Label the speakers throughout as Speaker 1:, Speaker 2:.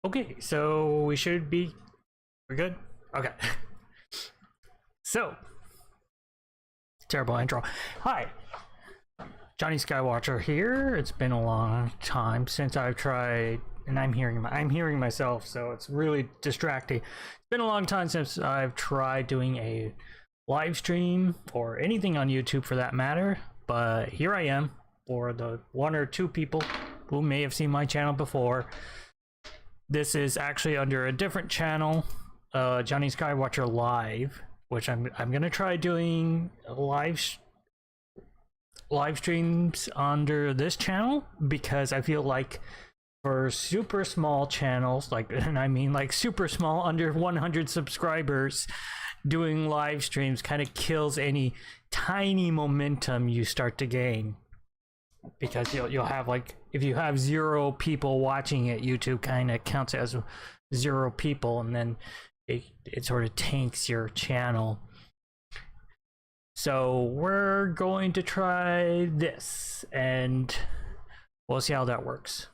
Speaker 1: Okay, so we're good? Okay. So, terrible intro. Hi, Jonny Skywatcher here. It's been a long time since I've tried, and I'm hearing myself, so it's really distracting. It's been a long time since I've tried doing a live stream or anything on YouTube for that matter. But here I am for the one or two people who may have seen my channel before. This is actually under a different channel, Jonny Skywatcher Live, which I'm gonna try doing live streams under this channel, because I feel like for super small channels, and I mean like super small, under 100 subscribers, doing live streams kind of kills any tiny momentum you start to gain, because you'll have, like, if you have 0 people watching it, YouTube kind of counts as 0 people, and then it sort of tanks your channel. So we're going to try this and we'll see how that works.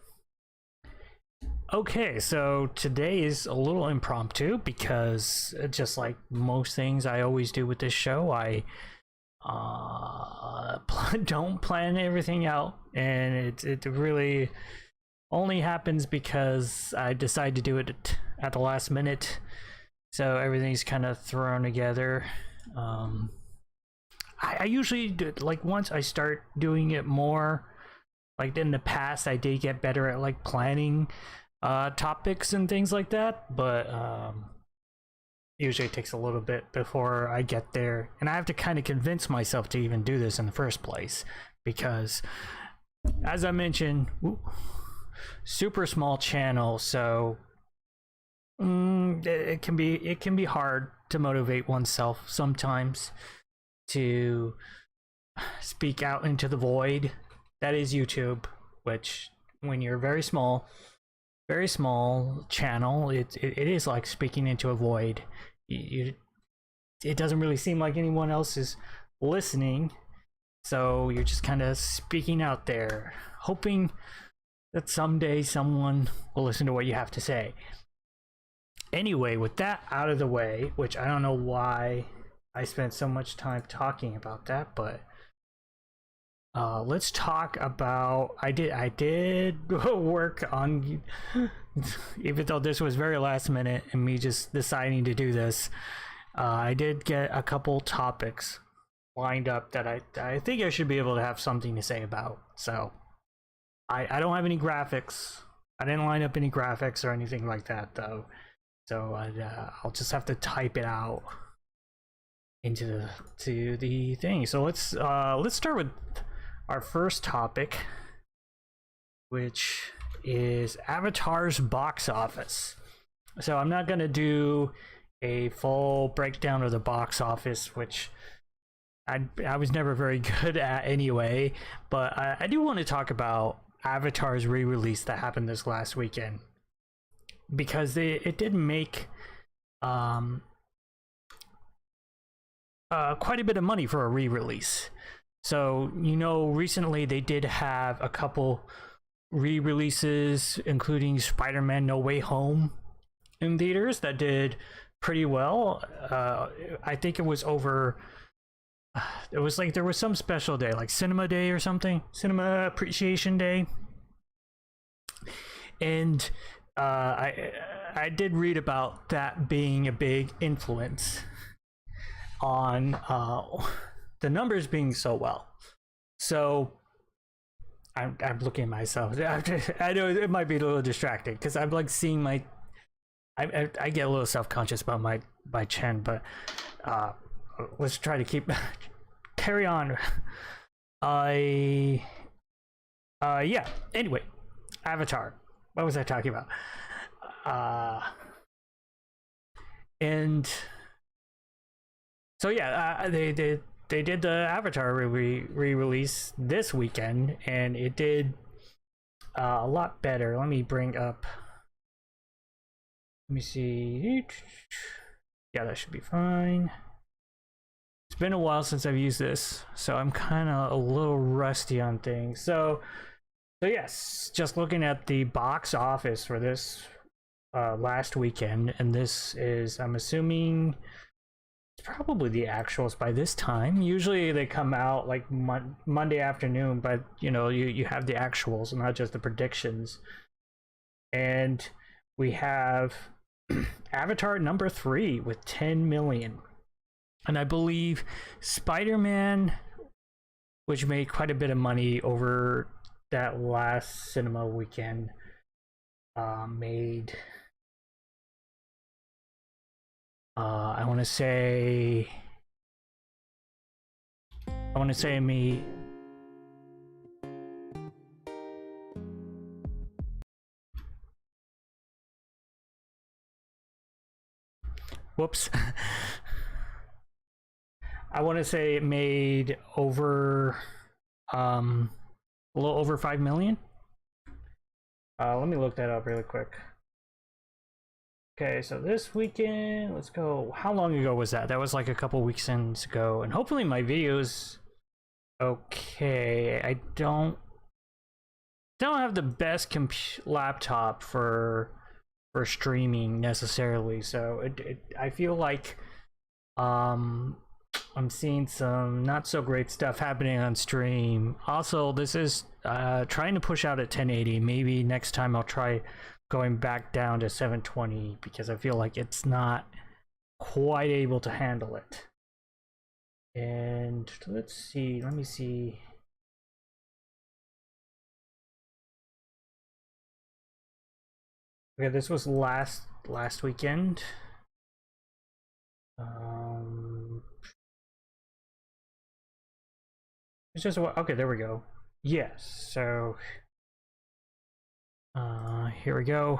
Speaker 1: Okay, so today is a little impromptu because, just like most things I always do with this show, I don't plan everything out, and it really only happens because I decide to do it at the last minute. So everything's kind of thrown together. I usually do, like, once I start doing it more, like in the past, I did get better at like planning topics and things like that. But usually it takes a little bit before I get there, and I have to kind of convince myself to even do this in the first place, because, as I mentioned, super small channel, so it can be hard to motivate oneself sometimes to speak out into the void that is YouTube, which, when you're very small channel, it is like speaking into a void. It doesn't really seem like anyone else is listening, so you're just kind of speaking out there, hoping that someday someone will listen to what you have to say. Anyway, with that out of the way, which I don't know why I spent so much time talking about that, but let's talk about, I did work on, even though this was very last minute and me just deciding to do this, I did get a couple topics lined up that I think I should be able to have something to say about. So I don't have any graphics. I didn't line up any graphics or anything like that, though. So I'll just have to type it out into the thing. So let's start with our first topic, which is Avatar's box office. So I'm not gonna do a full breakdown of the box office, which I was never very good at anyway, but I do want to talk about Avatar's re-release that happened this last weekend, because it did make quite a bit of money for a re-release. So, recently they did have a couple re-releases, including Spider-Man No Way Home in theaters, that did pretty well. I think it was over, it was like there was some special day, like Cinema Day or something, Cinema Appreciation Day. And I did read about that being a big influence on the numbers being so well. So I'm looking at myself. I know it might be a little distracting because I'm like seeing my, I get a little self-conscious about my chin, but let's try to carry on. Yeah, anyway, Avatar. What was I talking about? And so yeah, they did the Avatar re-release this weekend, and it did a lot better. Let me see. Yeah, that should be fine. It's been a while since I've used this, so I'm kind of a little rusty on things. So yes, just looking at the box office for this last weekend, and this is, I'm assuming, probably the actuals by this time. Usually they come out like Monday afternoon, but you know, you have the actuals and not just the predictions. And we have Avatar number 3 with 10 million. And I believe Spider-Man, which made quite a bit of money over that last cinema weekend, made I want to say me. Whoops. I want to say it made over a little over 5 million. Let me look that up really quick. Okay, so this weekend, let's go. How long ago was that? That was like a couple weekends ago, and hopefully my video's okay. I don't have the best laptop for streaming necessarily, so I feel like I'm seeing some not so great stuff happening on stream. Also, this is trying to push out at 1080. Maybe next time I'll try going back down to 720 because I feel like it's not quite able to handle it. And let's see, let me see. Okay, this was last weekend. It's just okay, there we go. Yes, so here we go.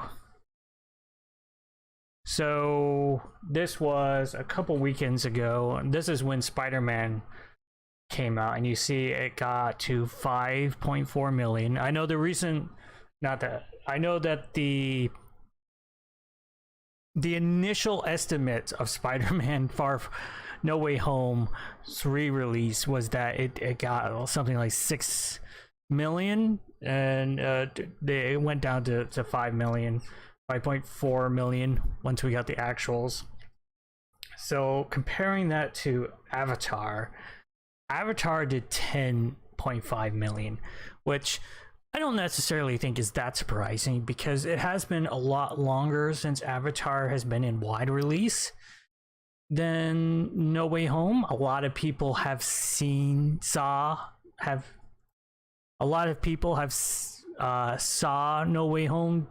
Speaker 1: So this was a couple weekends ago. This is when Spider-Man came out, and you see it got to 5.4 million. I know the reason, not that I know that the initial estimate of Spider-Man No Way Home's re-release was that it got something like 6 million, and it went down to 5 million, 5.4 million once we got the actuals. So comparing that to Avatar did 10.5 million, which I don't necessarily think is that surprising because it has been a lot longer since Avatar has been in wide release than No Way Home. A lot of people have saw No Way Home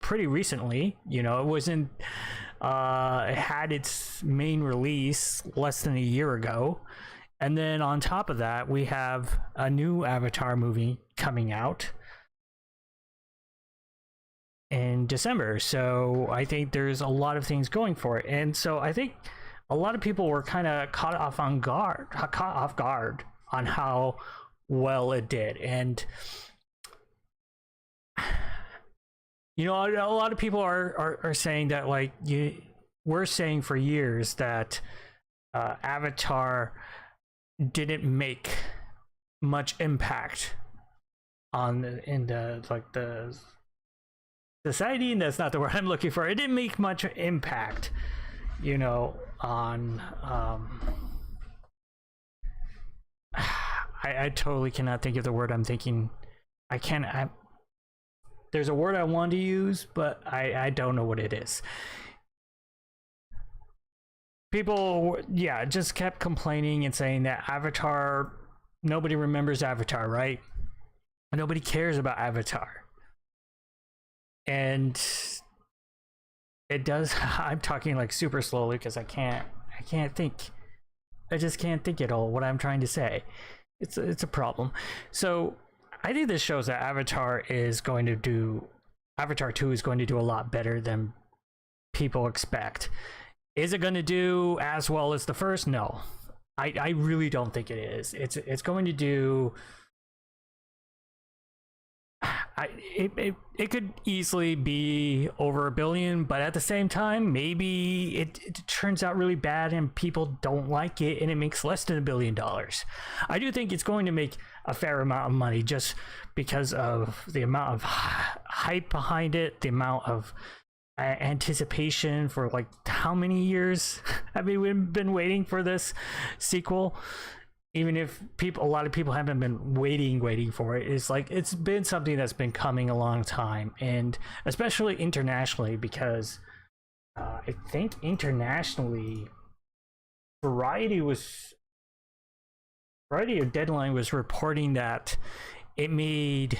Speaker 1: pretty recently. You know, it wasn't it had its main release less than a year ago, and then on top of that we have a new Avatar movie coming out in December. So I think there's a lot of things going for it, and so I think a lot of people were kind of caught off guard on how well it did. And you know, a lot of people are saying that, like, we're saying for years that Avatar didn't make much impact in the society, and that's not the word I'm looking for. It didn't make much impact, you know, on I totally cannot think of the word I'm thinking. There's a word I want to use, but I don't know what it is. People, yeah, just kept complaining and saying that Avatar, nobody remembers Avatar, right? Nobody cares about Avatar. And it does. I'm talking like super slowly because I can't think. I just can't think at all what I'm trying to say. It's a problem. So I think this shows that Avatar 2 is going to do a lot better than people expect. Is it going to do as well as the first? No, I really don't think it is. It's going to do. It could easily be over $1 billion, but at the same time, maybe it turns out really bad and people don't like it and it makes less than $1 billion. I do think it's going to make a fair amount of money just because of the amount of hype behind it, the amount of anticipation for like how many years? I mean, we've been waiting for this sequel. Even if a lot of people haven't been waiting for it, it's like it's been something that's been coming a long time, and especially internationally, because I think internationally, Variety or Deadline was reporting that it made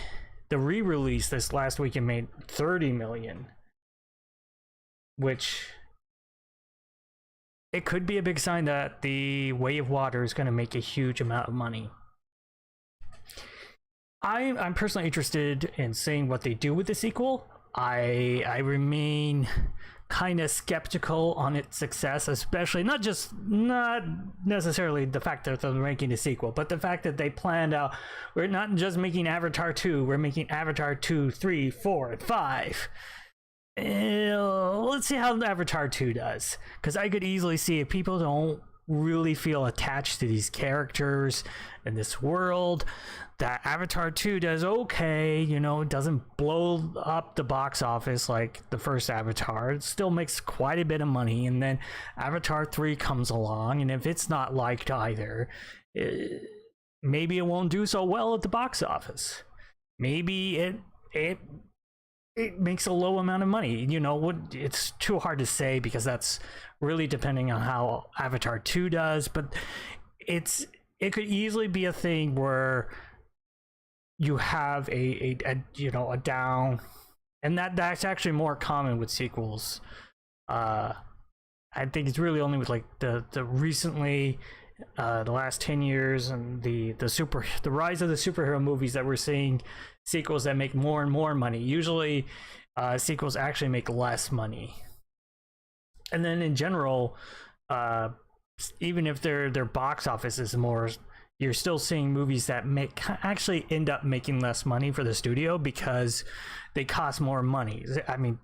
Speaker 1: the re-release this last weekend made 30 million, which it could be a big sign that The Way of Water is going to make a huge amount of money. I'm personally interested in seeing what they do with the sequel. I remain kind of skeptical on its success, especially not necessarily the fact that they're making a sequel, but the fact that they planned out, we're not just making Avatar 2, we're making Avatar 2, 3, 4, and 5. Let's see how Avatar 2 does, because I could easily see if people don't really feel attached to these characters and this world, that Avatar 2 does okay, you know, it doesn't blow up the box office like the first Avatar. It still makes quite a bit of money, and then Avatar 3 comes along, and if it's not liked either, maybe it won't do so well at the box office. Maybe it makes a low amount of money. You know, it's too hard to say, because that's really depending on how Avatar 2 does, but it could easily be a thing where you have a down, and that's actually more common with sequels. I think it's really only with like the recently the last 10 years and the rise of the superhero movies that we're seeing sequels that make more and more money. Usually sequels actually make less money. And then in general, even if their box office is more, you're still seeing movies that actually end up making less money for the studio because they cost more money. I mean,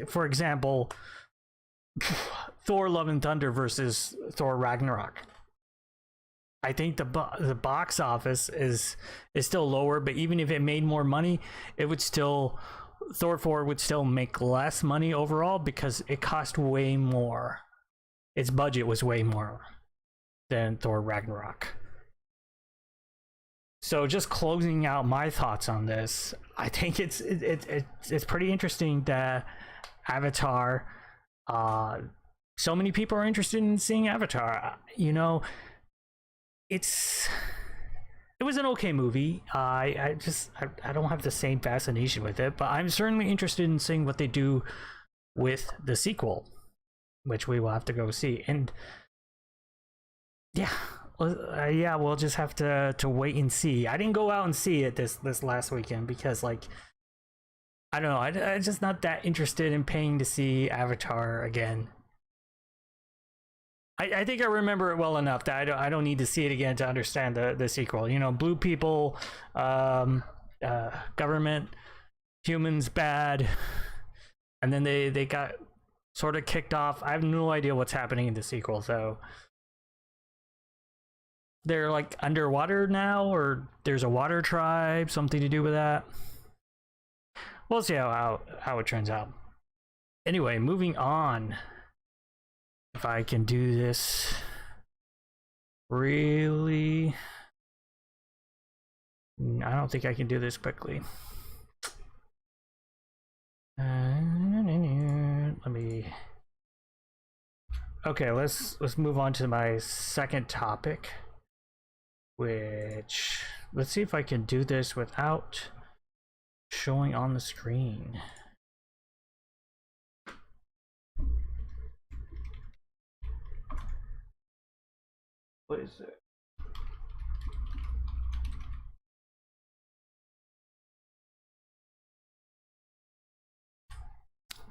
Speaker 1: for example, Thor: Love and Thunder versus Thor: Ragnarok. I think the box office is still lower, but even if it made more money, it would still, Thor 4 would still make less money overall because it cost way more. Its budget was way more than Thor Ragnarok. So just closing out my thoughts on this, I think it's pretty interesting that Avatar, so many people are interested in seeing Avatar. You know, it was an okay movie. I don't have the same fascination with it, but I'm certainly interested in seeing what they do with the sequel, which we will have to go see. And yeah, we'll just have to wait and see. I didn't go out and see it this last weekend because, like, I don't know, I'm just not that interested in paying to see Avatar again. I think I remember it well enough that I don't need to see it again to understand the sequel. You know, blue people, government, humans bad, and then they got sort of kicked off. I have no idea what's happening in the sequel, so they're like underwater now, or there's a water tribe, something to do with that. We'll see how it turns out. Anyway, moving on. If I can do this really, I don't think I can do this quickly. Let me. Okay, let's move on to my second topic, which, let's see if I can do this without showing on the screen. What is it?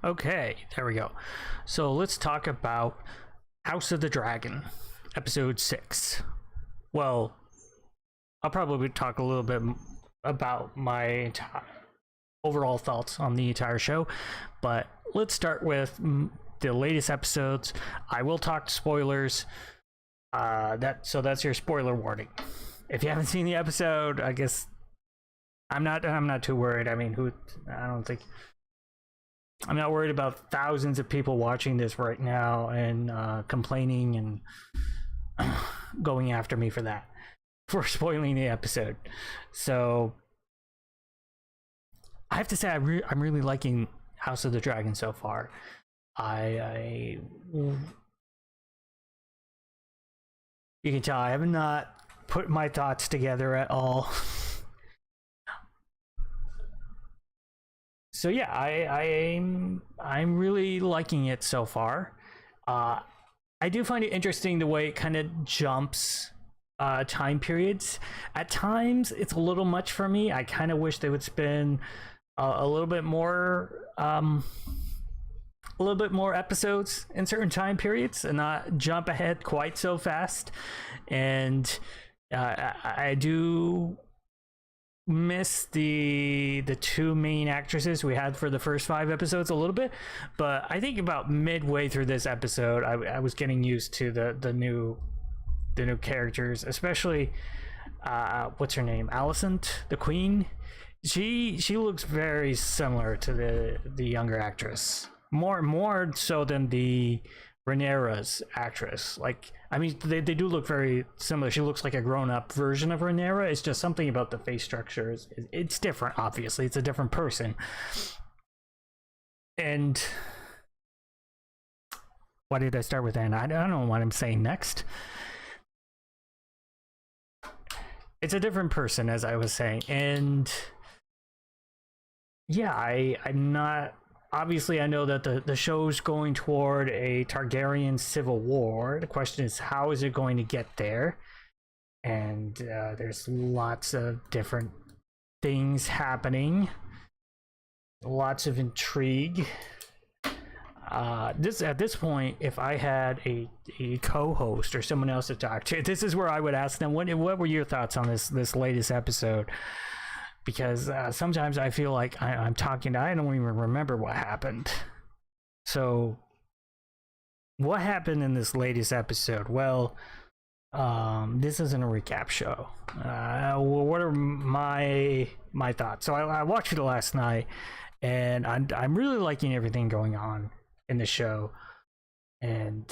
Speaker 1: Okay, there we go. So let's talk about House of the Dragon, episode 6. Well, I'll probably talk a little bit about my overall thoughts on the entire show, but let's start with the latest episodes. I will talk spoilers. So that's your spoiler warning. If you haven't seen the episode, I guess I'm not too worried. I mean, I don't think I'm not worried about thousands of people watching this right now and complaining and going after me for that, for spoiling the episode. So I have to say, I'm really liking House of the Dragon so far. You can tell I have not put my thoughts together at all. So yeah, I'm really liking it so far. I do find it interesting the way it kind of jumps time periods. At times, it's a little much for me. I kind of wish they would spend a little bit more episodes in certain time periods and not jump ahead quite so fast. And I do miss the two main actresses we had for the first 5 episodes a little bit, but I think about midway through this episode I was getting used to the new characters, especially what's her name, Alicent, the queen. She looks very similar to the younger actress, more so than the Rhaenyra's actress. Like, I mean, they do look very similar. She looks like a grown-up version of Rhaenyra. It's just something about the face structure. It's different, obviously. It's a different person. And why did I start with that? I don't know what I'm saying next. It's a different person, as I was saying. And yeah, I'm not... Obviously, I know that the show's going toward a Targaryen civil war. The question is, how is it going to get there? And there's lots of different things happening. Lots of intrigue. At this point, if I had a co-host or someone else to talk to, this is where I would ask them, what were your thoughts on this latest episode? Because sometimes I feel like I'm talking to, I don't even remember what happened. So, what happened in this latest episode? Well, this isn't a recap show. What are my thoughts? So I watched it last night, and I'm really liking everything going on in the show. And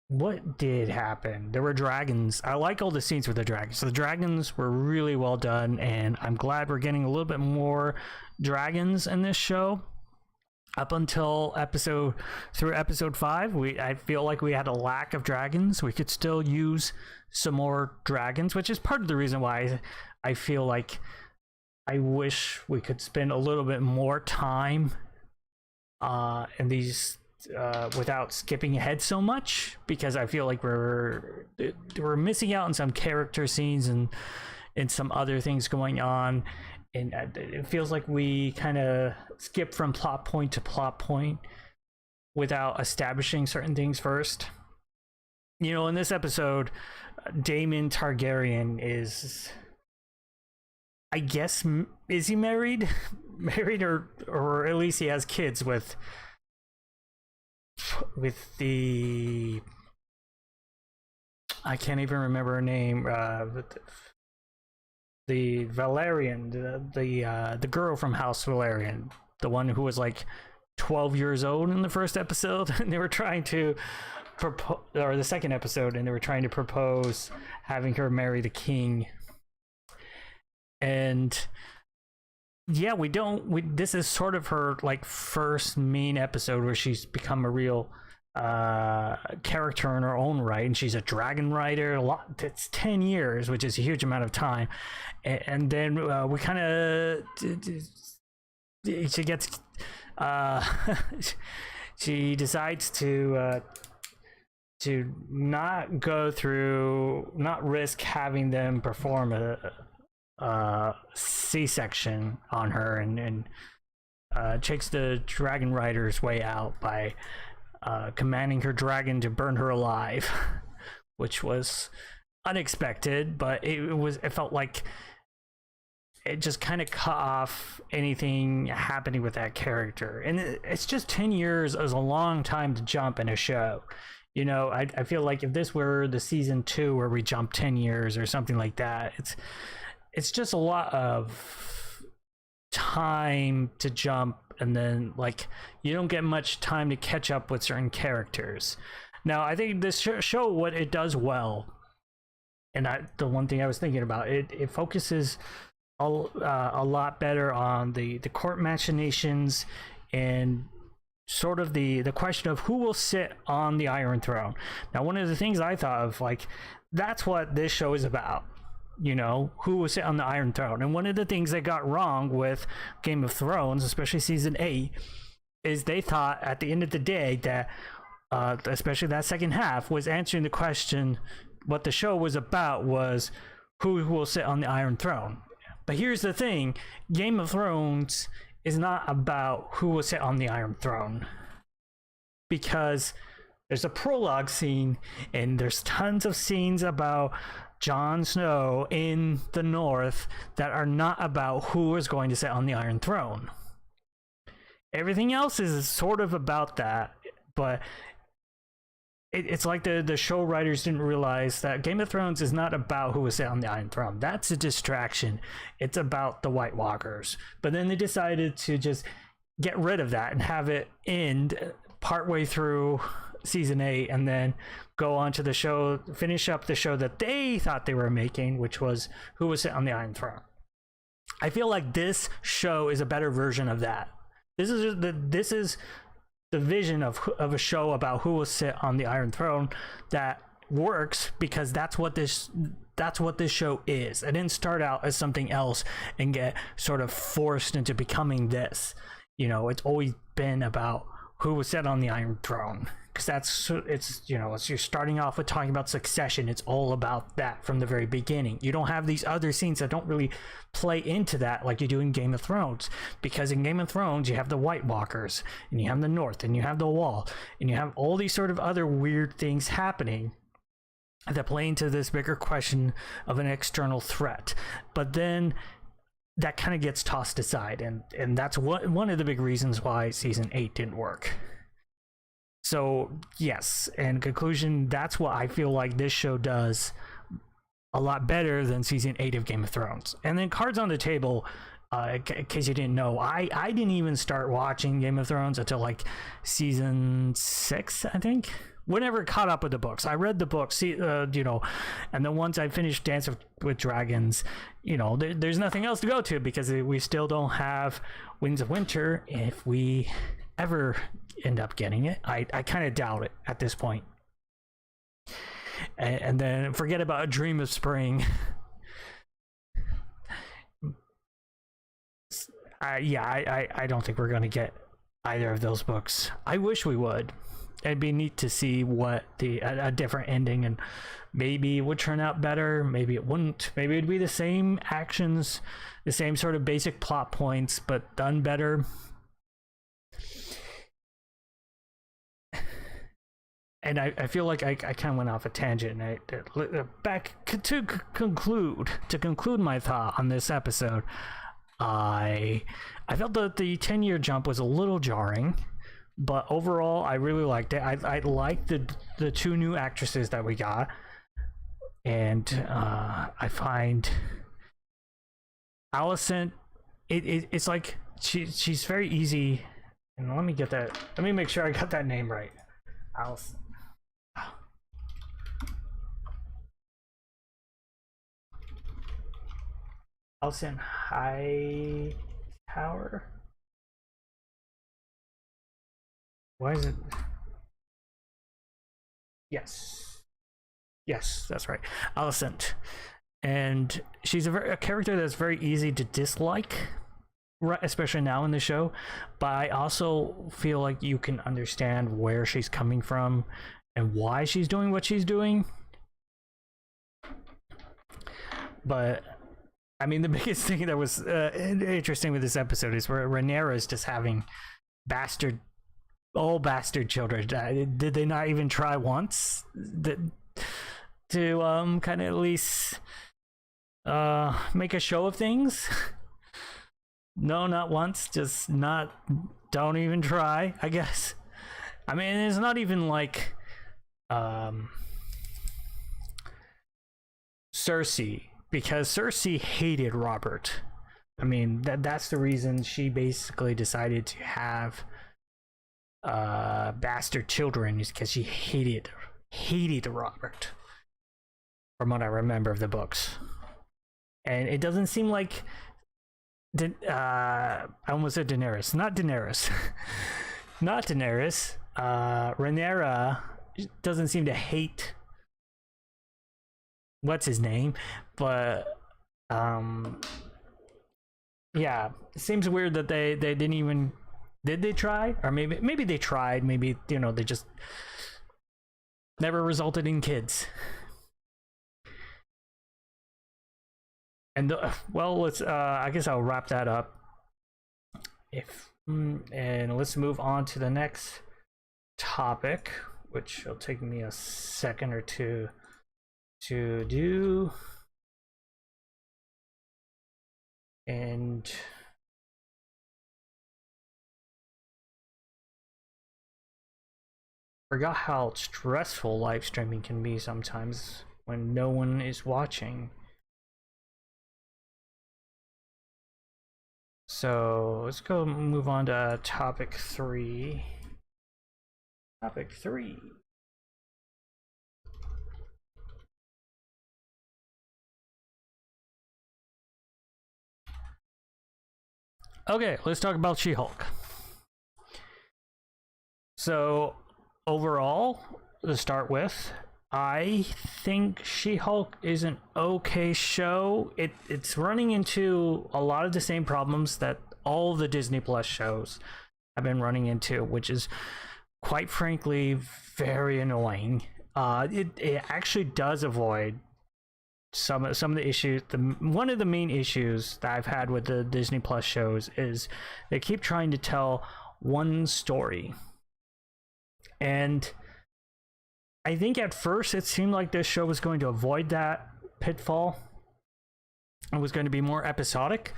Speaker 1: what did happen? There were dragons. I like all the scenes with the dragons. So the dragons were really well done, and I'm glad we're getting a little bit more dragons in this show. Up until episode 5, I feel like we had a lack of dragons. We could still use some more dragons, which is part of the reason why I feel like I wish we could spend a little bit more time in these without skipping ahead so much, because I feel like we're missing out on some character scenes and some other things going on, and it feels like we kind of skip from plot point to plot point without establishing certain things first. You know, in this episode, Daemon Targaryen is, I guess, is he married or at least he has kids with the, I can't even remember her name, the Valerian, the girl from House Valerian, the one who was like 12 years old in the first episode, and they were trying to propose, or the second episode, and they were trying to propose having her marry the king. And yeah, this is sort of her like first main episode where she's become a real character in her own right, and she's a dragon rider. It's 10 years, which is a huge amount of time. And then we kind of, she gets she decides to not risk having them perform a C-section on her, and takes the dragon rider's way out by commanding her dragon to burn her alive, which was unexpected, but it felt like it just kind of cut off anything happening with that character. And it's just 10 years is a long time to jump in a show. You know, I feel like if this were the season 2 where we jump 10 years or something like that, it's just a lot of time to jump, and then like you don't get much time to catch up with certain characters. Now I think this show, what it does well, and the one thing I was thinking about, it focuses a lot better on the court machinations and sort of the question of who will sit on the Iron Throne. Now, one of the things I thought of, like, that's what this show is about, you know, who will sit on the Iron Throne. And one of the things they got wrong with Game of Thrones, especially season 8, is they thought at the end of the day that especially that second half was answering the question, what the show was about was who will sit on the Iron Throne. But here's the thing, Game of Thrones is not about who will sit on the Iron Throne, because there's a prologue scene and there's tons of scenes about Jon Snow in the North that are not about who is going to sit on the Iron Throne. Everything else is sort of about that, but it's like the show writers didn't realize that Game of Thrones is not about who will sit on the Iron Throne. That's a distraction. It's about the White Walkers. But then they decided to just get rid of that and have it end partway through season 8, and then go on to the show, finish up the show that they thought they were making, which was who will sit on the Iron Throne. I feel like this show is a better version of that. This is the vision of a show about who will sit on the Iron Throne that works, because that's what this show is. It didn't start out as something else and get sort of forced into becoming this. You know, it's always been about who was sit on the Iron Throne, because it's you're starting off with talking about Succession. It's all about that from the very beginning. You don't have these other scenes that don't really play into that like you do in Game of Thrones, because in Game of Thrones you have the White Walkers, and you have the North, and you have the Wall, and you have all these sort of other weird things happening that play into this bigger question of an external threat. But then that kind of gets tossed aside, and that's one of the big reasons why season 8 didn't work. So yes, in conclusion, that's what I feel like this show does a lot better than season 8 of Game of Thrones. And then cards on the table, in case you didn't know, I didn't even start watching Game of Thrones until like season 6, I think. Whenever it caught up with the books, I read the books, and then once I finished Dance with Dragons, there's nothing else to go to, because we still don't have Winds of Winter, if we ever end up getting it. I kind of doubt it at this point. And then forget about A Dream of Spring. I don't think we're going to get either of those books. I wish we would. It'd be neat to see what a different ending, and maybe it would turn out better, maybe it wouldn't. Maybe it'd be the same actions, the same sort of basic plot points, but done better. And I feel like I kind of went off a tangent. Back to conclude my thought on this episode, I felt that the 10-year jump was a little jarring. But overall, I really liked it. I liked the two new actresses that we got, and I find Alicent. It's like she's very easy. And let me make sure I got that name right. Alicent. Alicent Hightower. Why is it? Yes, that's right, Alicent. And she's a character that's very easy to dislike, right, especially now in the show. But I also feel like you can understand where she's coming from and why she's doing what she's doing. But I mean, the biggest thing that was interesting with this episode is where Rhaenyra is just having bastard children. Did they not even try once to kind of at least make a show of things? No, not once. Just don't even try, I guess. I mean, it's not even like Cersei, because Cersei hated Robert. I mean, that's the reason she basically decided to have bastard children, is because she hated Robert, from what I remember of the books. And it doesn't seem like I almost said Daenerys, not Daenerys. Not Daenerys. Rhaenyra doesn't seem to hate what's his name, but yeah, it seems weird that they didn't even, did they try? Or maybe they tried, maybe, you know, they just never resulted in kids. And well, let's I guess I'll wrap that up. And let's move on to the next topic, which will take me a second or two to do. And forgot how stressful live streaming can be sometimes when no one is watching. So let's go move on to topic 3. Topic 3. Okay, let's talk about She-Hulk. So overall, to start with, I think She-Hulk is an okay show. It's running into a lot of the same problems that all the Disney Plus shows have been running into, which is, quite frankly, very annoying. It actually does avoid some of the issues. One of the main issues that I've had with the Disney Plus shows is they keep trying to tell one story. And I think at first it seemed like this show was going to avoid that pitfall. It was going to be more episodic,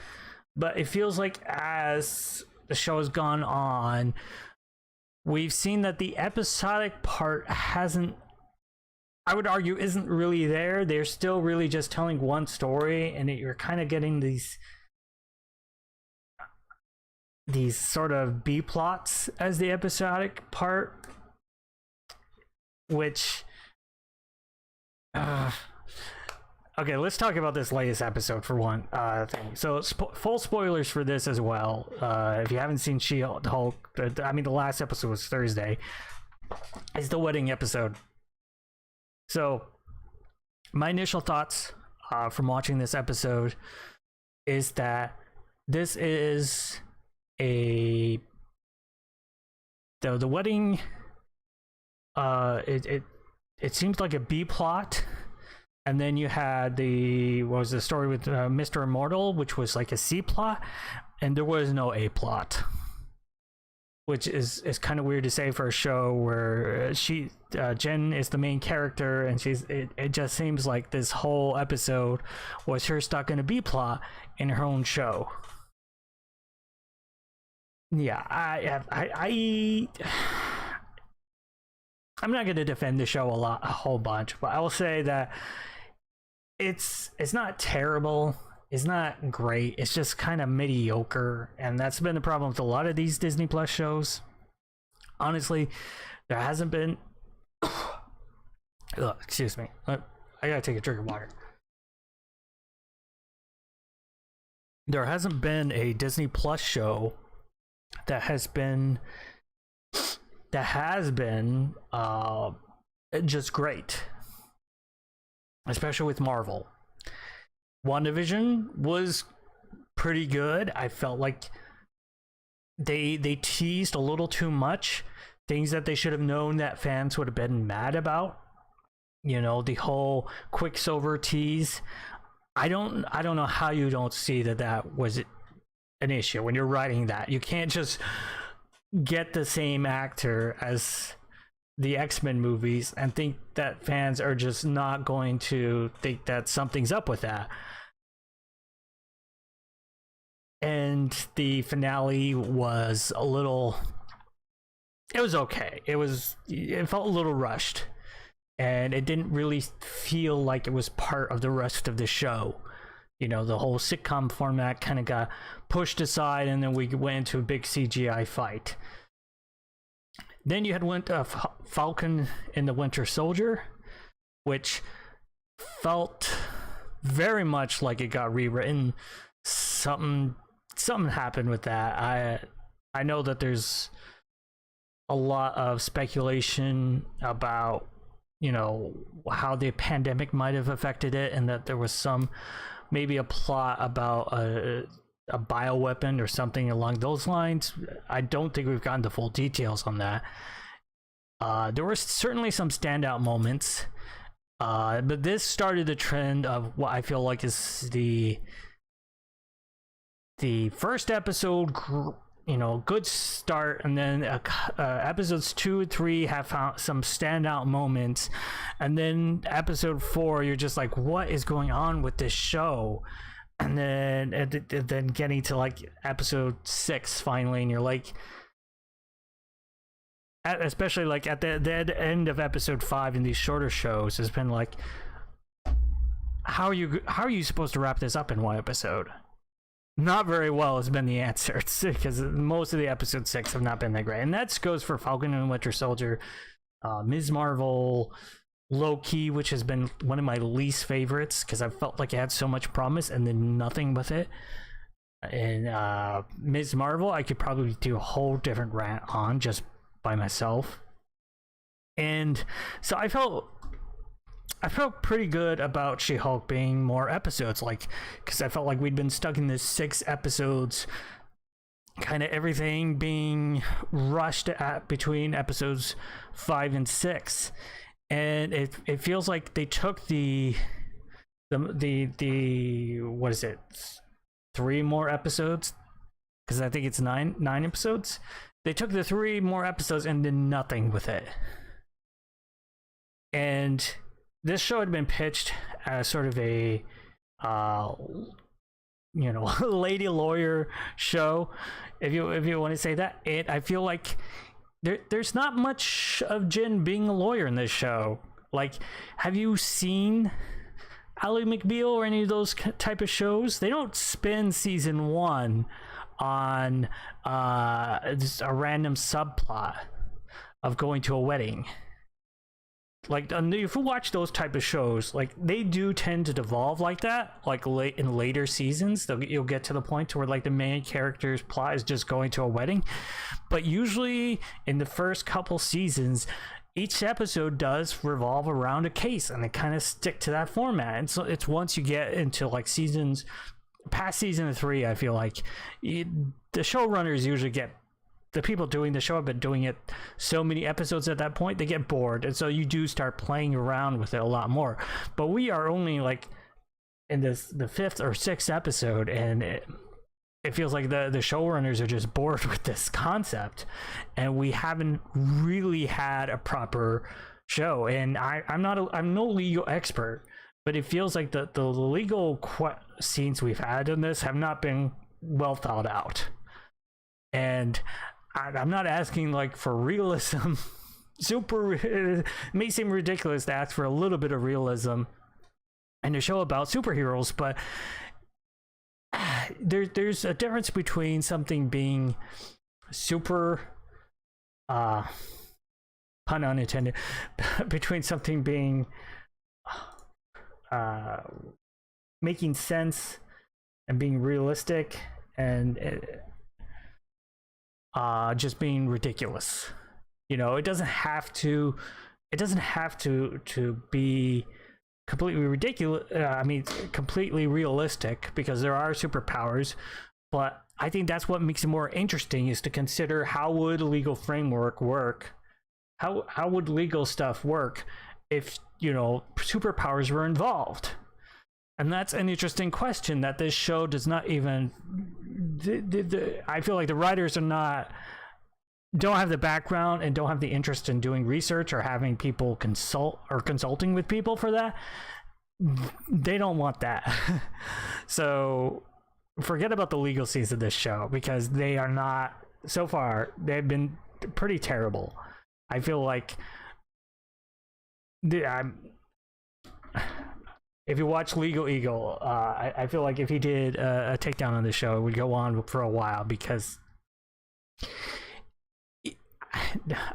Speaker 1: but it feels like as the show has gone on, we've seen that the episodic part hasn't, I would argue, isn't really there. They're still really just telling one story, and you're kind of getting these sort of B plots as the episodic part, which okay, let's talk about this latest episode for one thing. So full spoilers for this as well. If you haven't seen She-Hulk, I mean, the last episode was Thursday. It's the wedding episode. So my initial thoughts from watching this episode is that this is the wedding. It seems like a B plot, and then you had what was the story with Mr. Immortal, which was like a C plot, and there was no A plot, which is kind of weird to say for a show where Jen is the main character, and it just seems like this whole episode was her stuck in a B plot in her own show. Yeah, I'm not going to defend the show a whole bunch, but I will say that it's not terrible, it's not great, it's just kind of mediocre, and that's been the problem with a lot of these Disney Plus shows. Honestly, there hasn't been excuse me, I gotta take a drink of water. There hasn't been a Disney Plus show that has been just great, especially with Marvel. WandaVision was pretty good. I felt like they teased a little too much, things that they should have known that fans would have been mad about. You know, the whole Quicksilver tease. I don't know how you don't see that was an issue when you're writing that. You can't just get the same actor as the X-Men movies and think that fans are just not going to think that something's up with that. And the finale was it was okay. It felt a little rushed, and it didn't really feel like it was part of the rest of the show. You know, the whole sitcom format kind of got pushed aside, and then we went into a big CGI fight. Then you had Falcon and the Winter Soldier, which felt very much like it got rewritten. Something happened with that. I know that there's a lot of speculation about, you know, how the pandemic might have affected it, and that there was maybe a plot about a bioweapon or something along those lines. I don't think we've gotten the full details on that. There were certainly some standout moments, but this started the trend of what I feel like is the first episode, you know, good start, and then episodes 2 and 3 have found some standout moments, and then episode 4 you're just like, what is going on with this show? And then getting to like episode 6 finally, and you're like, especially like at the end of episode 5 in these shorter shows, has been like, how are you supposed to wrap this up in one episode? Not very well has been the answer. It's because most of the episode 6 have not been that great, and that goes for Falcon and Winter Soldier, Ms. Marvel, Loki, which has been one of my least favorites because I felt like it had so much promise and then nothing with it. And Ms. Marvel, I could probably do a whole different rant on just by myself. And so I felt pretty good about She-Hulk being more episodes, like, because I felt like we'd been stuck in this 6 episodes, kind of everything being rushed at between episodes 5 and 6, and it feels like they took the what is it, 3 more episodes, because I think it's 9 episodes. They took the 3 more episodes and did nothing with it. And this show had been pitched as sort of a, you know, lady lawyer show, if you want to say that. And I feel like there's not much of Jen being a lawyer in this show. Like, have you seen Ally McBeal or any of those type of shows? They don't spend season 1 on just a random subplot of going to a wedding. Like, if you watch those type of shows, like, they do tend to devolve like that, like in later seasons. You'll get to the point to where like the main character's plot is just going to a wedding, but usually in the first couple seasons, each episode does revolve around a case, and they kind of stick to that format. And so it's once you get into like seasons past season 3, I feel like the showrunners usually get, the people doing the show have been doing it so many episodes at that point, they get bored, and so you do start playing around with it a lot more. But we are only like in the 5th or 6th episode, and it feels like the showrunners are just bored with this concept, and we haven't really had a proper show. And I'm no legal expert, but it feels like the legal scenes we've had in this have not been well thought out. And I'm not asking like for realism. It may seem ridiculous to ask for a little bit of realism in a show about superheroes, but there's a difference between something being super, pun unintended, between something being making sense and being realistic, and just being ridiculous. You know, it doesn't have to be completely ridiculous. Completely realistic, because there are superpowers. But I think that's what makes it more interesting, is to consider how would a legal framework work? How would legal stuff work if, you know, superpowers were involved? And that's an interesting question that this show does not even. I feel like the writers don't have the background and don't have the interest in doing research or having people consulting with people for that. They don't want that. So forget about the legal scenes of this show, because they are not, so far they've been pretty terrible. I feel like if you watch Legal Eagle, I feel like if he did a takedown on the show, it would go on for a while because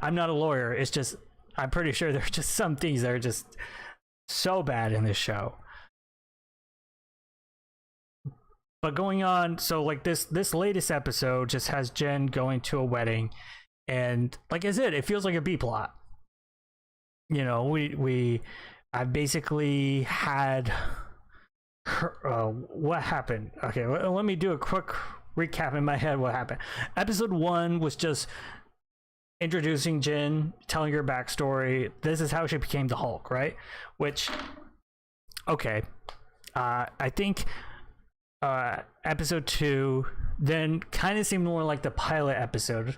Speaker 1: I'm not a lawyer. It's just I'm pretty sure there's just some things that are just so bad in this show. But going on, so like this latest episode just has Jen going to a wedding, and like I said, it feels like a B plot. You know, I basically had her, what happened. Okay, let me do a quick recap in my head. What happened? Episode 1 was just introducing Jen, telling her backstory. This is how she became the Hulk, right? Which, okay, I think episode 2 then kind of seemed more like the pilot episode,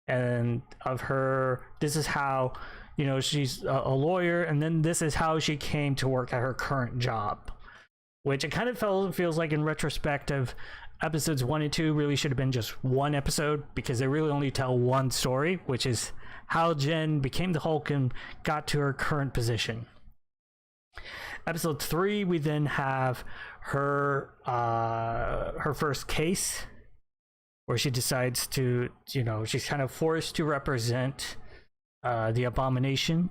Speaker 1: and of her. This is how, you know, she's a lawyer, and then this is how she came to work at her current job, which it kind of feels like in retrospective, episodes 1 and 2 really should have been just one episode because they really only tell one story, which is how Jen became the Hulk and got to her current position. Episode 3, we then have her first case where she decides to, you know, she's kind of forced to represent the Abomination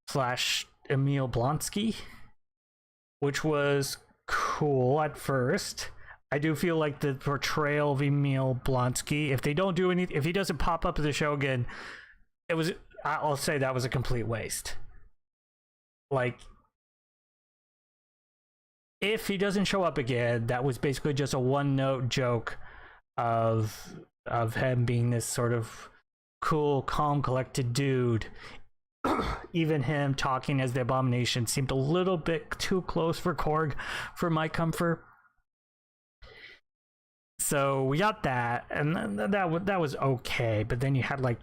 Speaker 1: / Emil Blonsky, which was cool at first. I do feel like the portrayal of Emil Blonsky, if they don't do anything, if he doesn't pop up in the show again, I'll say that was a complete waste. Like, if he doesn't show up again, that was basically just a one-note joke of him being this sort of cool, calm, collected dude. Even him talking as the Abomination seemed a little bit too close for Korg for my comfort. So we got that, and that was okay. But then you had like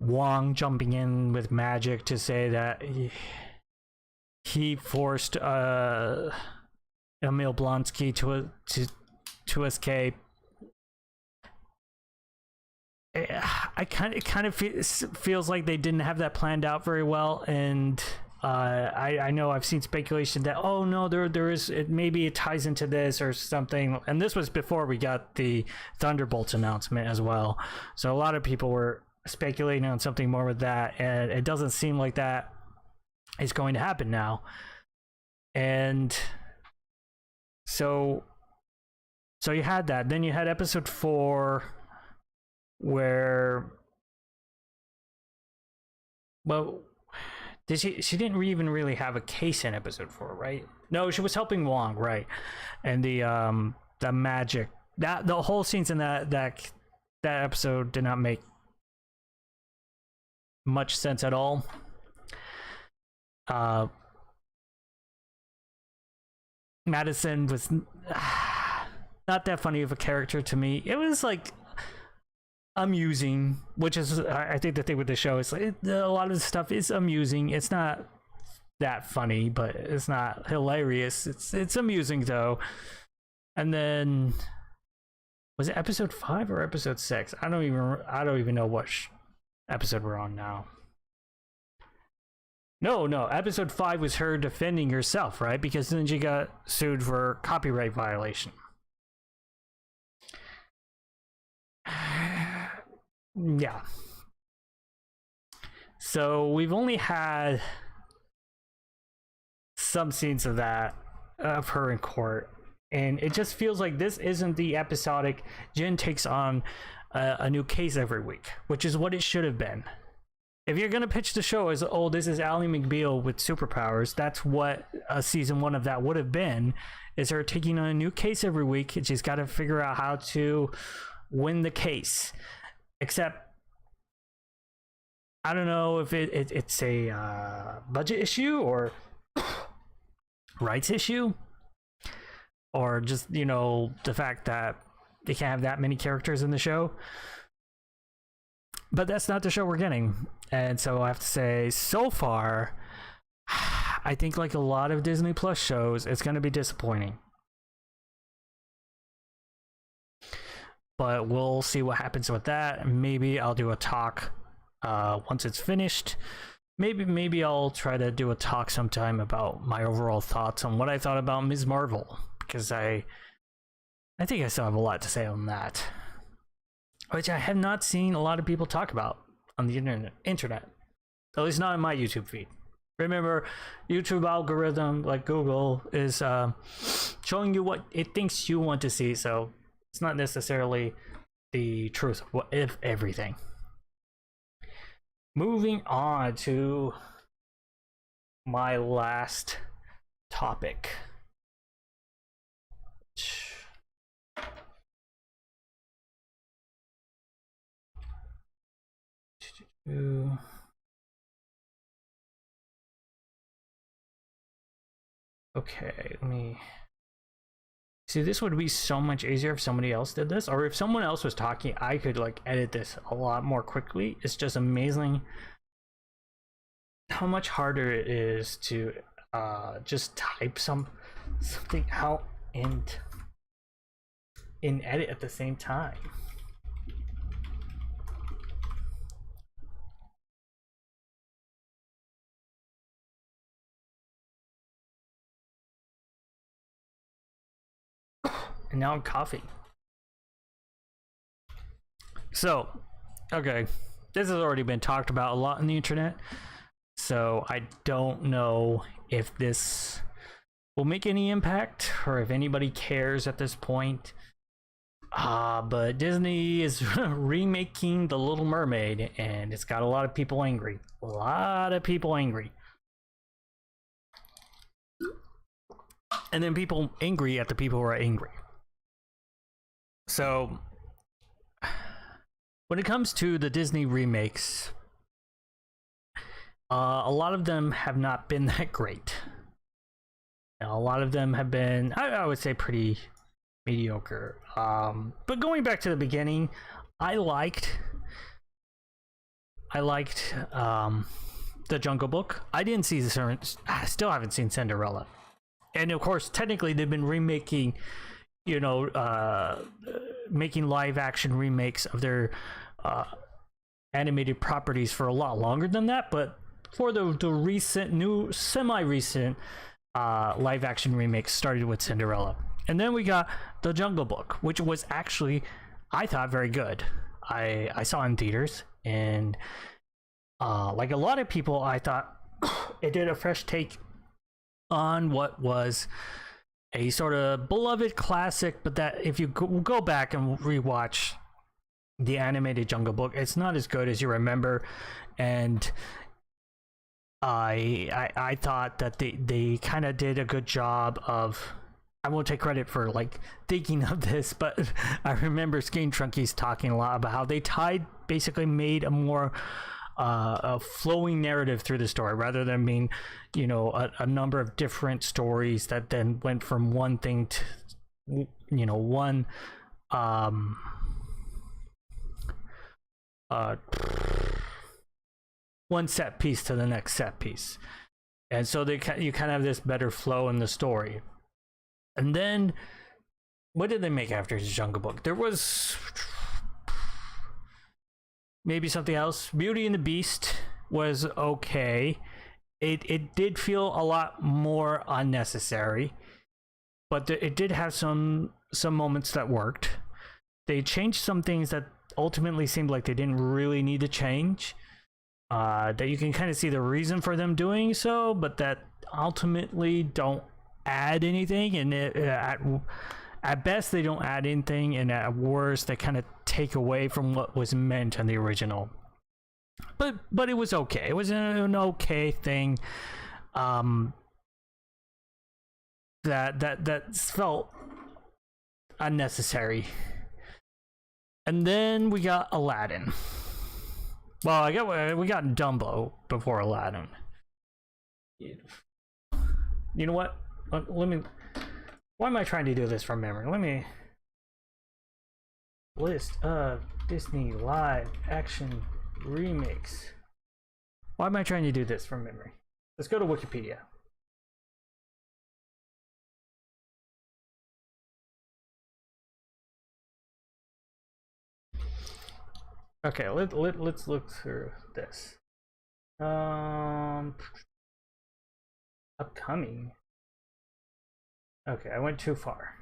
Speaker 1: Wong jumping in with magic to say that he forced Emil Blonsky to escape. It kind of feels like they didn't have that planned out very well, and I know I've seen speculation that, oh no, there is, maybe it ties into this or something, and this was before we got the Thunderbolts announcement as well, so a lot of people were speculating on something more with that, and it doesn't seem like that is going to happen now. And so you had that. Then you had episode 4 where, well, she didn't even really have a case in episode 4, right? No, she was helping Wong, right? And the magic, that the whole scenes in that episode did not make much sense at all. Madison was not that funny of a character to me. It was like amusing, which is, I think the thing with the show is like a lot of the stuff is amusing. It's not that funny, but it's not hilarious. It's amusing though. And then was it episode 5 or episode 6? I don't even know what episode we're on now. No, episode 5 was her defending herself, right? Because then she got sued for copyright violation. Yeah. So we've only had some scenes of that, of her in court, and it just feels like this isn't the episodic Jen takes on a new case every week, which is what it should have been. If you're gonna pitch the show as, oh, this is Ally McBeal with superpowers, that's what season 1 of that would have been, is her taking on a new case every week, and she's got to figure out how to win the case. Except, I don't know if it's a budget issue or rights issue, or just, you know, the fact that they can't have that many characters in the show. But that's not the show we're getting. And so I have to say, so far, I think like a lot of Disney Plus shows, it's going to be disappointing. But we'll see what happens with that. Maybe I'll do a talk once it's finished. maybe I'll try to do a talk sometime about my overall thoughts on what I thought about Ms. Marvel, because I think I still have a lot to say on that, which I have not seen a lot of people talk about on the internet, at least not in my YouTube feed. Remember, YouTube algorithm, like Google, is showing you what it thinks you want to see, so it's not necessarily the truth of everything. Moving on to my last topic. Okay, let me see. This would be so much easier if somebody else did this, or if someone else was talking, I could like edit this a lot more quickly. It's just amazing how much harder it is to just type something out and edit at the same time. And now I'm coughing. So, okay, this has already been talked about a lot on the internet, so I don't know if this will make any impact or if anybody cares at this point. But Disney is remaking The Little Mermaid, and it's got a lot of people angry. A lot of people angry. And then people angry at the people who are angry. So, when it comes to the Disney remakes, a lot of them have not been that great. Now, a lot of them have been, I would say, pretty mediocre. But going back to the beginning, I liked the Jungle Book. I didn't see I still haven't seen Cinderella. And of course, technically, they've been remaking, making live action remakes of their animated properties for a lot longer than that. But for the recent, new, semi-recent live action remakes, started with Cinderella. And then we got The Jungle Book, which was actually, I thought, very good. I saw it in theaters, and like a lot of people, I thought it did a fresh take on what was a sort of beloved classic, but that if you go back and rewatch the animated Jungle Book, it's not as good as you remember. And I thought that they kind of did a good job of, I won't take credit for like thinking of this, but I remember Skin Trunkies talking a lot about how they made a more a flowing narrative through the story, rather than being, a number of different stories that then went from one thing to, one one set piece to the next set piece. And so you kind of have this better flow in the story. And then what did they make after Jungle Book? There was maybe something else. Beauty and the Beast was okay. It did feel a lot more unnecessary, but it did have some moments that worked. They changed some things that ultimately seemed like they didn't really need to change. That you can kind of see the reason for them doing so, but that ultimately don't add anything. And at best, they don't add anything, and at worst, they kind of take away from what was meant in the original. But it was okay. It was an okay thing. That felt unnecessary. And then we got Aladdin. Well, we got Dumbo before Aladdin. You know what? Let me. Why am I trying to do this from memory? Let me list of Disney live action remakes. Why am I trying to do this from memory? Let's go to Wikipedia. Okay, let's look through this. Um, upcoming. Okay, I went too far.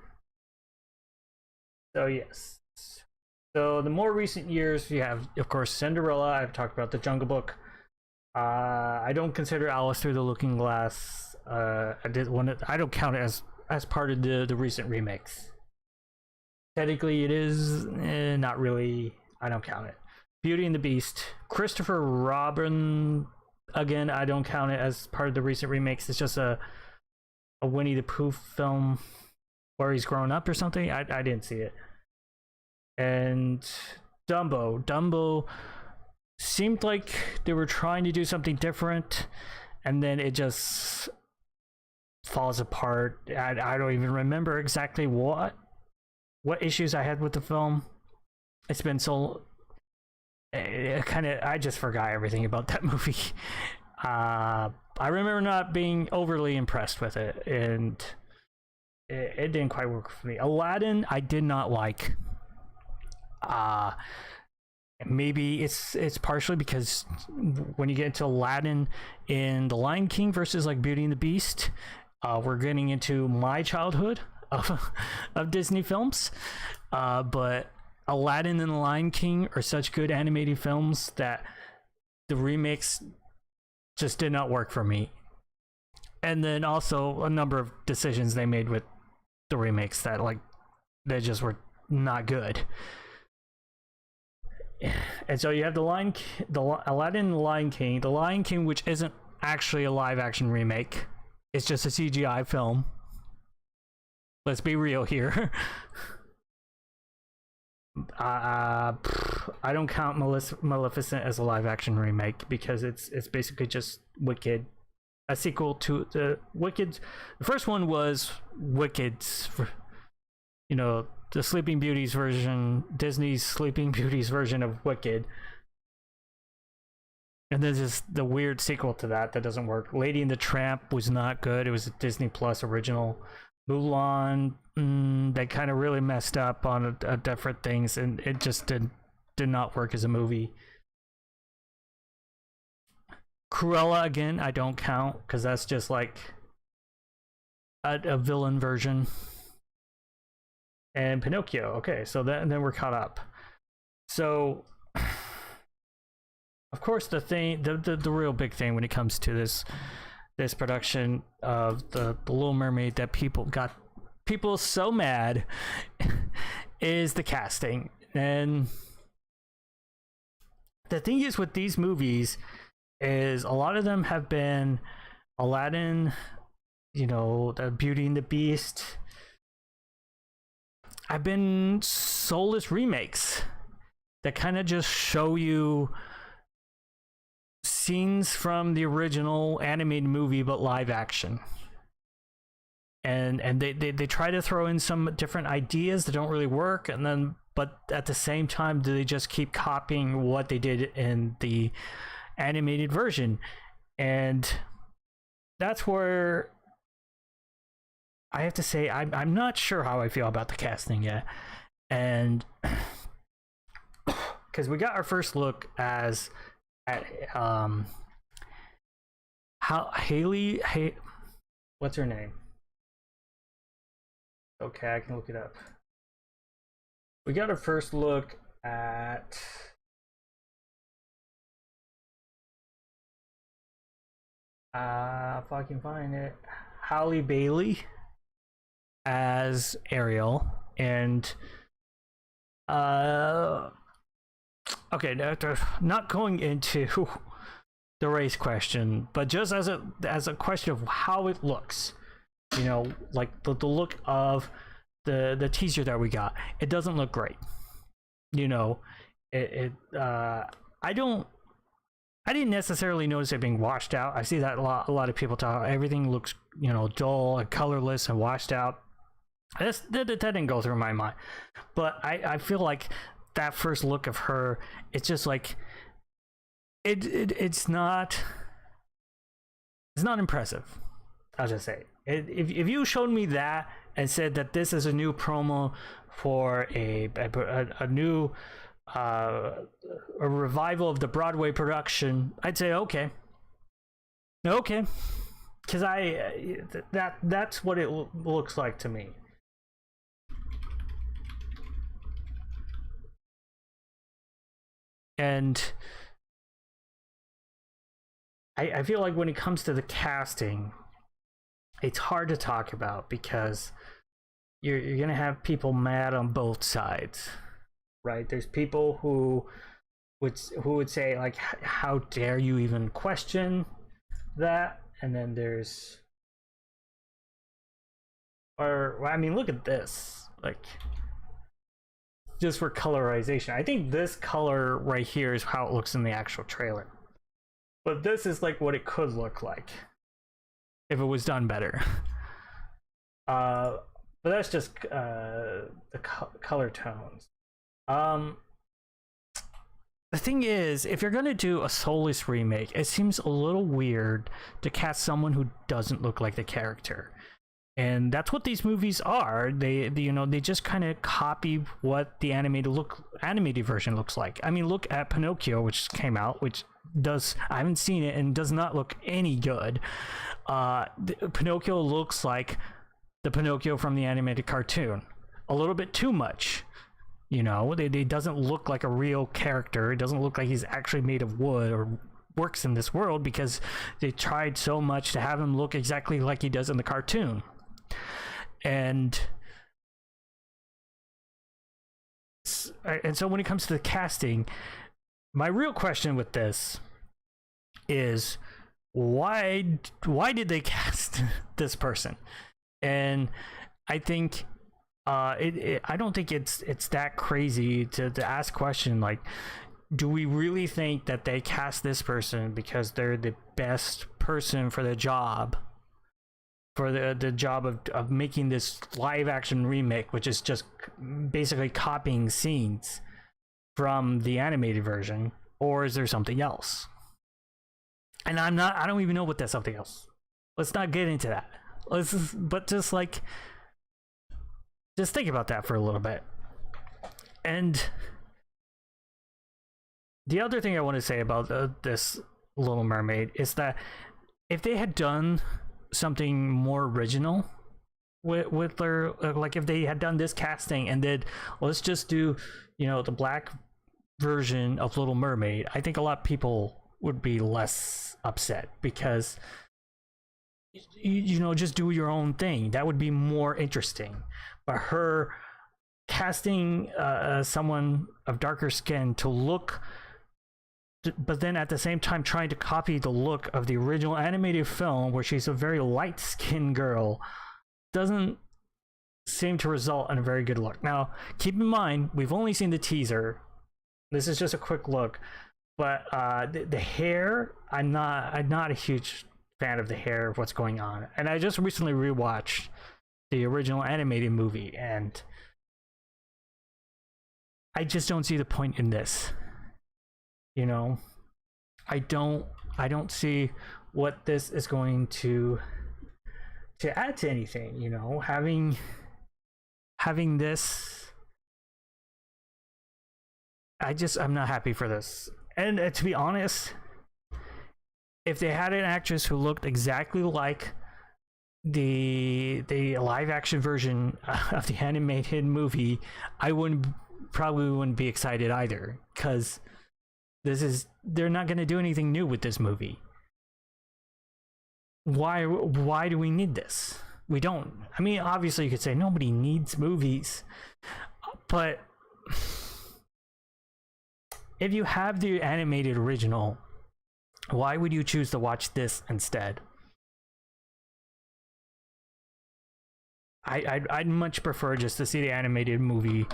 Speaker 1: So yes. So the more recent years, we have, of course, Cinderella. I've talked about The Jungle Book. I don't consider Alice Through the Looking Glass. I don't count it as part of the recent remakes. Technically, it is not really. I don't count it. Beauty and the Beast. Christopher Robin. Again, I don't count it as part of the recent remakes. It's just a Winnie the Pooh film where he's grown up or something. I didn't see it. And Dumbo seemed like they were trying to do something different, and then it just falls apart. I don't even remember exactly what issues I had with the film. It's been so I just forgot everything about that movie. I remember not being overly impressed with it, and it didn't quite work for me. Aladdin, I did not like. Maybe it's partially because when you get into Aladdin in The Lion King versus like Beauty and the Beast, we're getting into my childhood of Disney films. But Aladdin and The Lion King are such good animated films that the remakes just did not work for me. And then also a number of decisions they made with the remakes that they just were not good. And so you have Aladdin and The Lion King. The Lion King, which isn't actually a live action remake. It's just a CGI film. Let's be real here. I don't count Maleficent as a live action remake because it's basically just Wicked, a sequel to the Wicked. The first one was Wicked's, the Sleeping Beauty's version, Disney's Sleeping Beauty's version of Wicked. And then there's the weird sequel to that doesn't work. Lady and the Tramp was not good. It was a Disney Plus original. Mulan, they kind of really messed up on different things, and it just did not work as a movie. Cruella, again, I don't count because that's just like a villain version. And Pinocchio. Okay, so then we're caught up. So, of course, the real big thing when it comes to this production of the Little Mermaid that people so mad is the casting. And the thing is with these movies is a lot of them have been Aladdin, the Beauty and the Beast. I've been soulless remakes that kind of just show you scenes from the original animated movie but live action, and they try to throw in some different ideas that don't really work, but at the same time do they just keep copying what they did in the animated version. And that's where I have to say I'm not sure how I feel about the casting yet. And because we got our first look at Haley, what's her name? Okay, I can look it up. We got our first look at if I can find it, Halle Bailey as Ariel. And okay, not going into the race question, but just as a question of how it looks, like the look of the teaser that we got, it doesn't look great. I didn't necessarily notice it being washed out. I see that a lot of people talk. Everything looks, dull and colorless and washed out. That didn't go through my mind. But I feel like that first look of her, it's just like it's not impressive. I'll just say if you showed me that and said that this is a new promo for a new a revival of the Broadway production, I'd say okay, Okay, because that's what it looks like to me. And I feel like when it comes to the casting, it's hard to talk about because you're gonna have people mad on both sides, right? There's people who would say like, how dare you even question that? And then there's, or I mean, look at this, like, just for colorization. I think this color right here is how it looks in the actual trailer, but this is like what it could look like if it was done better. But that's just the color tones. The thing is, if you're gonna do a soulless remake, it seems a little weird to cast someone who doesn't look like the character. And that's what these movies are. They just kind of copy what the animated version looks like. I mean, look at Pinocchio, which came out, which does, I haven't seen it and does not look any good. Pinocchio looks like the Pinocchio from the animated cartoon, a little bit too much. It doesn't look like a real character. It doesn't look like he's actually made of wood or works in this world, because they tried so much to have him look exactly like he does in the cartoon. And so when it comes to the casting, my real question with this is, why did they cast this person? And I think I don't think it's that crazy to ask a question like, do we really think that they cast this person because they're the best person for the job, for the job of making this live action remake, which is just basically copying scenes from the animated version? Or is there something else? And I don't even know what that something else. Let's not get into that. Just think about that for a little bit. And the other thing I want to say about this Little Mermaid is that if they had done something more original with their, like if they had done this casting and did, let's just do, the black version of Little Mermaid, I think a lot of people would be less upset, because just do your own thing. That would be more interesting. But her casting someone of darker skin to look, but then at the same time trying to copy the look of the original animated film, where she's a very light-skinned girl, doesn't seem to result in a very good look. Now, keep in mind, we've only seen the teaser. This is just a quick look, but the hair, I'm not a huge fan of the hair, of what's going on. And I just recently rewatched the original animated movie, and I just don't see the point in this. I don't see what this is going to add to anything. Having this, I'm not happy for this. And to be honest, if they had an actress who looked exactly like the live action version of the animated movie, I probably wouldn't be excited either, because they're not going to do anything new with this movie. Why do we need this? We don't. I mean, obviously you could say nobody needs movies, but if you have the animated original, why would you choose to watch this instead? I'd much prefer just to see the animated movie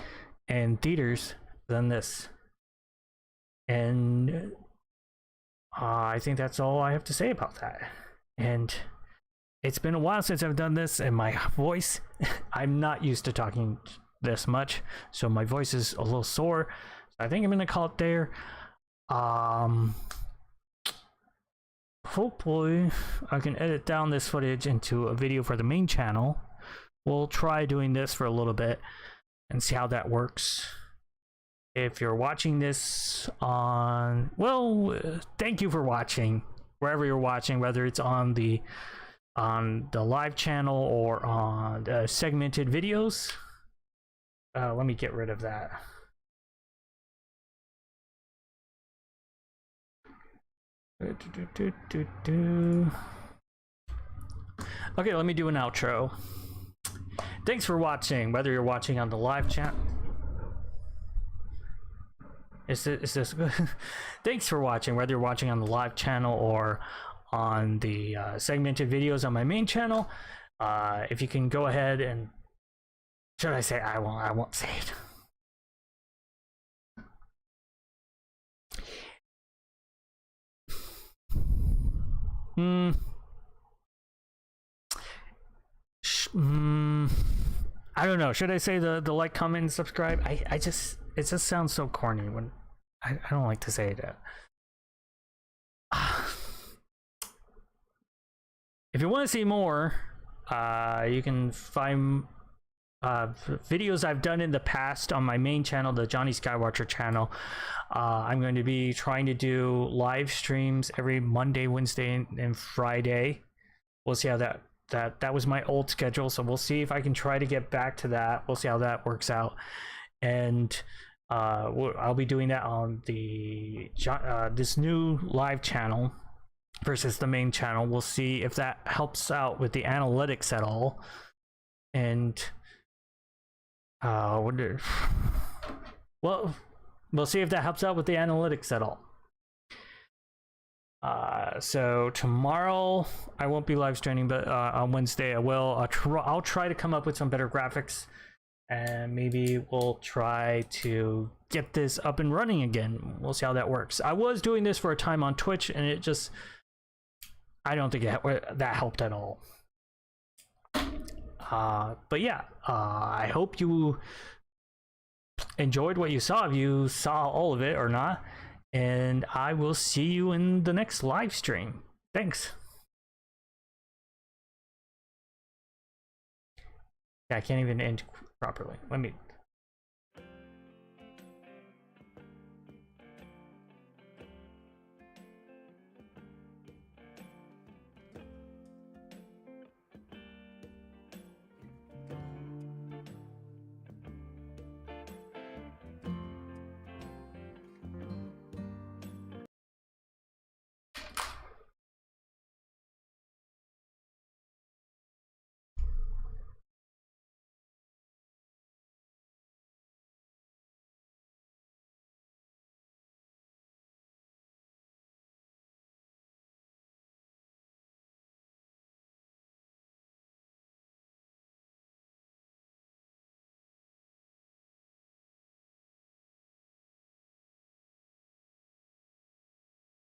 Speaker 1: in theaters than this. And I think that's all I have to say about that. And it's been a while since I've done this, and my voice, I'm not used to talking this much, so my voice is a little sore. I think I'm gonna call it there. Hopefully I can edit down this footage into a video for the main channel. We'll try doing this for a little bit and see how that works. If you're watching this on, well, thank you for watching. wherever you're watching, whether it's on the live channel or on segmented videos. Let me get rid of that. Okay, let me do an outro. Thanks for watching, whether you're watching on the live chat. Is this good? Thanks for watching, whether you're watching on the live channel or on the segmented videos on my main channel. If you can go ahead and, should I say, I won't say it. I don't know. Should I say the like, comment, and subscribe? I just, it just sounds so corny when I don't like to say that. If you want to see more, you can find videos I've done in the past on my main channel, the Jonny Skywatcher channel. I'm going to be trying to do live streams every Monday, Wednesday, and Friday. We'll see how that was my old schedule, so we'll see if I can try to get back to that. We'll see how that works out. And I'll be doing that on the this new live channel versus the main channel. We'll see if that helps out with the analytics at all. And well, we'll see if that helps out with the analytics at all. So tomorrow I won't be live streaming, but on Wednesday I will. I'll try to come up with some better graphics, and maybe we'll try to get this up and running again. We'll see how that works. I was doing this for a time on Twitch, and it just, I don't think that helped at all. But yeah, I hope you enjoyed what you saw, if you saw all of it or not. And I will see you in the next live stream. Thanks. I can't even end properly. Let me